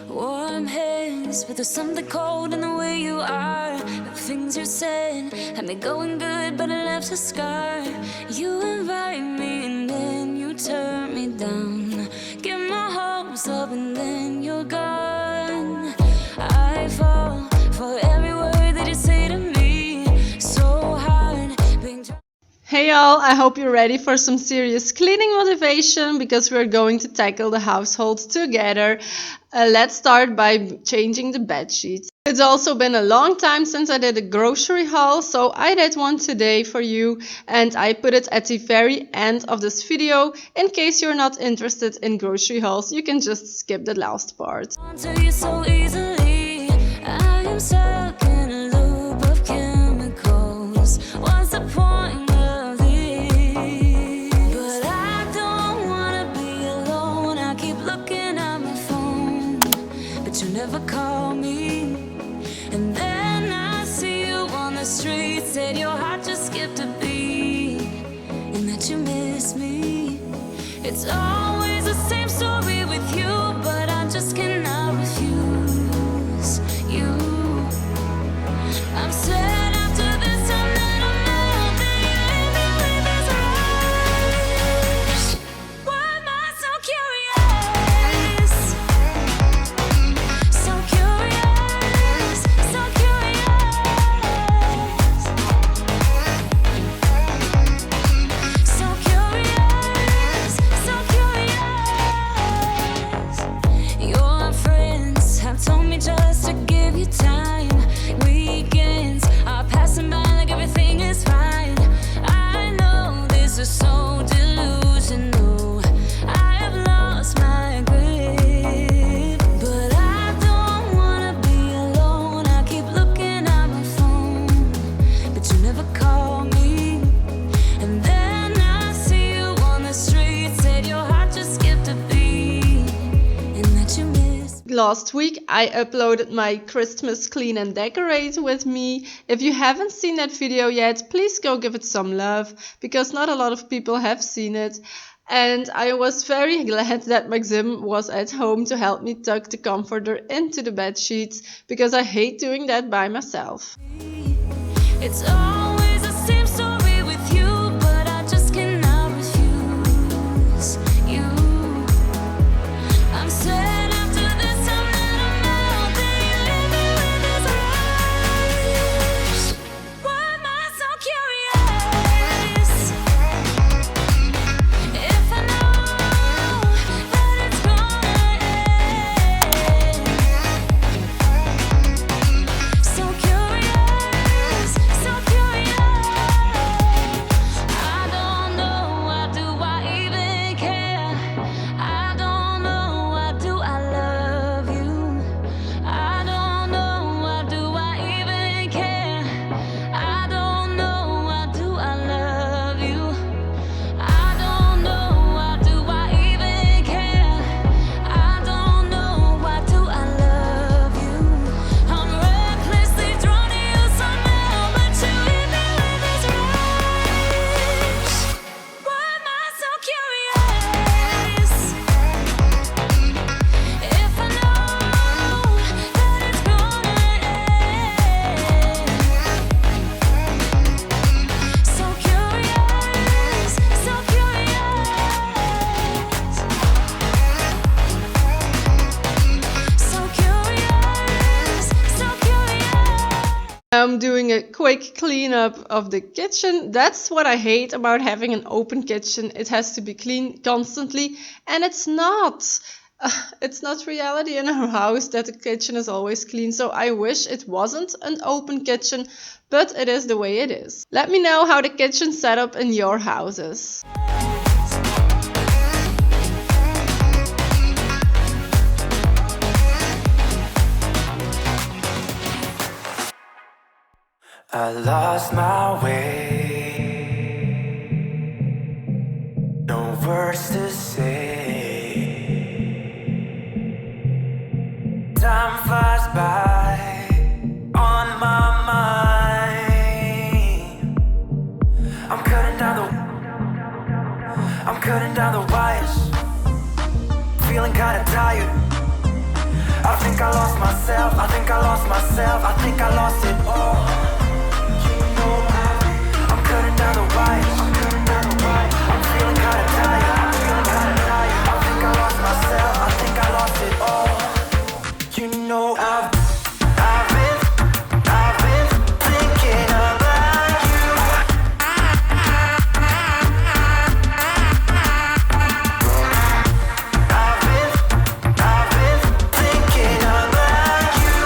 Warm hands, but there's something cold in the way you are. The things you said had me going good, but it left a scar. You invite me and then you turn me down. Get my hopes up and then you're gone. I fall for every word that you say to me. So hard being. Hey y'all, I hope you're ready for some serious cleaning motivation because we're going to tackle the household together. Let's start by changing the bed sheets. It's also been a long time since I did a grocery haul, so I did one today for you and I put it at the very end of this video. In case you're not interested in grocery hauls, you can just skip the last part. Onto you so easily. I am stuck in a loop of chemicals. What's the point of this? But I don't wanna be alone. I keep looking at my phone, but you never call me. And then I see you on the street, said your heart just skipped a beat, and that you miss me. It's always the same story with you, but I just cannot refuse you. I'm sad after this time that I'm out, that you leave me with this rush. Why am I so curious? So curious, so curious. So curious, so curious. Your friends have told me just to give you time. Weekends are passing by like everything is fine. I know this is so delusional. I have lost my grip, but I don't wanna be alone. I keep looking at my phone, but you never call me. And then I see you on the street, said your heart just skipped a beat, and that you missed. Last week I uploaded my Christmas clean and decorate with me. If you haven't seen that video yet, please go give it some love because not a lot of people have seen it. And I was very glad that Maxim was at home to help me tuck the comforter into the bed sheets because I hate doing that by myself. It's always the same story with you, but I just cannot refuse you. I'm sad after this time that I'm out, that you leave me with this rush. Why am I so curious? If I know that it's gonna end. So curious, so curious. I don't know, why do I even care? I don't know, why do I love you? I don't know, why do I even care? I don't know, why do I love you? I don't know, why do I even care? I don't know, why do I love you? I'm recklessly drawn to you somehow, but you hit me with this rush. Why am I so curious? If I know that it's gonna end. So curious, so curious. So curious, so curious. I'm doing a quick cleanup of the kitchen. That's what I hate about having an open kitchen. It has to be clean constantly, and it's not. It's not reality in our house that the kitchen is always clean, so I wish it wasn't an open kitchen, but it is the way it is. Let me know how the kitchen's set up in your houses. I lost my way, no words to say. Time flies by on my mind. I'm cutting down the wires, feeling kinda tired. I myself. I think I lost myself. I think I lost it all. You know I'm cutting down the wires. I'm cutting down the wires. I'm feeling kinda tired. I'm feeling kinda tired. I think I lost myself. I think I lost it all. You know I've been thinking about you. I've been thinking about you.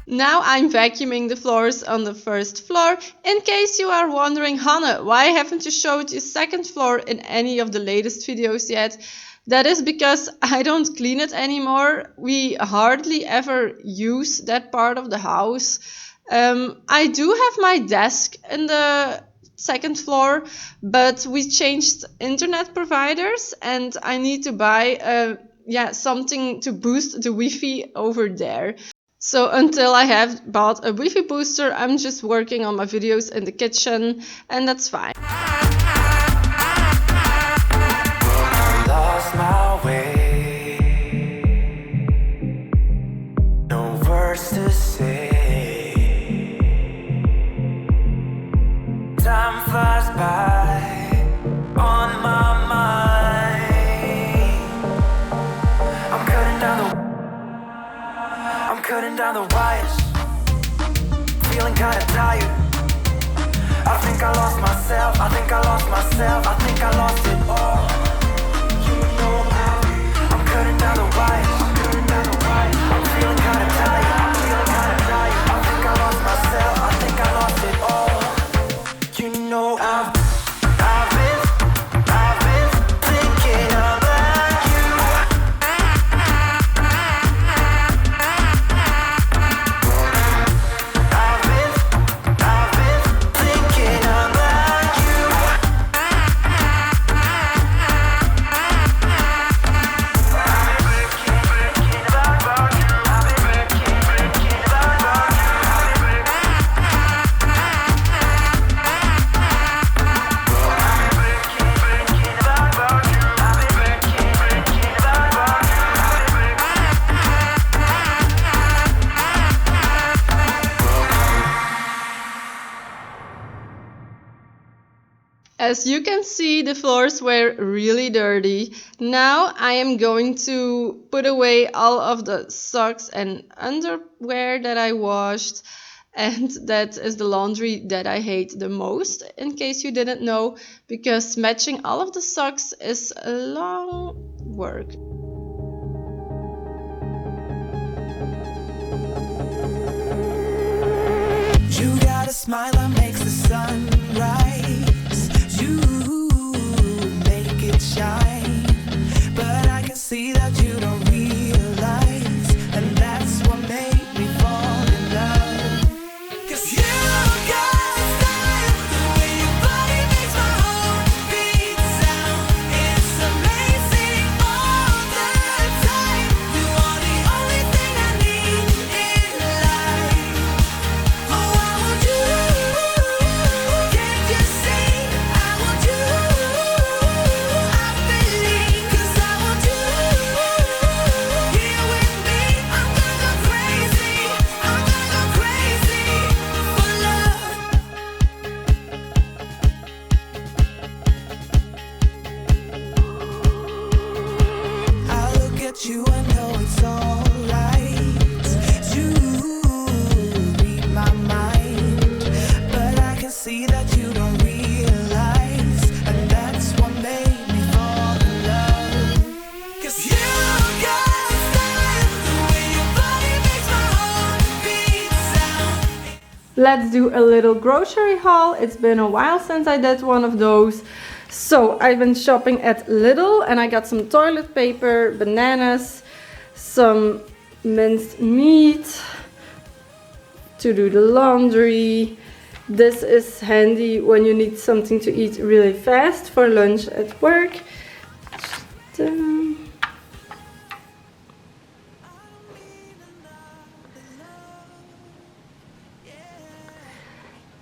Now I'm vacuuming the floors on the first floor. In case you are wondering, Hanne, why haven't you showed your second floor in any of the latest videos yet? That is because I don't clean it anymore. We hardly ever use that part of the house. I do have my desk in the second floor, but we changed internet providers and I need to buy something to boost the Wi-Fi over there. So until I have bought a Wi-Fi booster, I'm just working on my videos in the kitchen, and that's fine. Lost my way. No words to say. Time flies by on my mind. I'm cutting down the wires. Feeling kinda tired. I think I lost myself. I think I lost myself. I think I lost it all. You know I'm cutting down the wires. I'm cutting down the wires. I'm feeling kinda tired. I'm feeling kinda tired. I think I lost myself. I think I lost it all. You know I've been thinking about you. I've been thinking about you. As you can see, the floors were really dirty. Now I am going to put away all of the socks and underwear that I washed. And that is the laundry that I hate the most, in case you didn't know, because matching all of the socks is a long work. You got a smile that makes the sun rise. You make it shine. But I can see that you don't realize. And that's what made me fall in love. 'Cause you got style. The way your body makes my heart beat sound. It's amazing all the time. You are the only thing I need in life. Oh, I want you. Can't you see? I want you. I believe, 'cause I want you. Here with me, I'm gonna go crazy. I'm gonna go crazy for love. I look at you and know it's alright. You read my mind, but I can see that you don't realize, and that's what made me fall in love. 'Cause you got style. The way your body makes my heart beat sound. Let's do a little grocery haul. It's been a while since I did one of those. So I've been shopping at Lidl and I got some toilet paper, bananas, some minced meat to do the laundry, This is handy when you need something to eat really fast for lunch at work.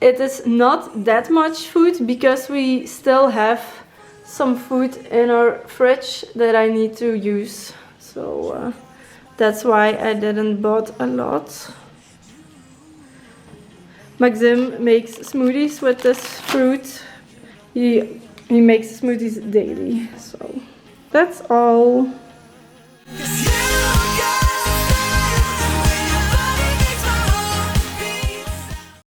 It is not that much food because we still have some food in our fridge that I need to use. So that's why I didn't bought a lot. Maxim makes smoothies with this fruit. He makes smoothies daily. So that's all.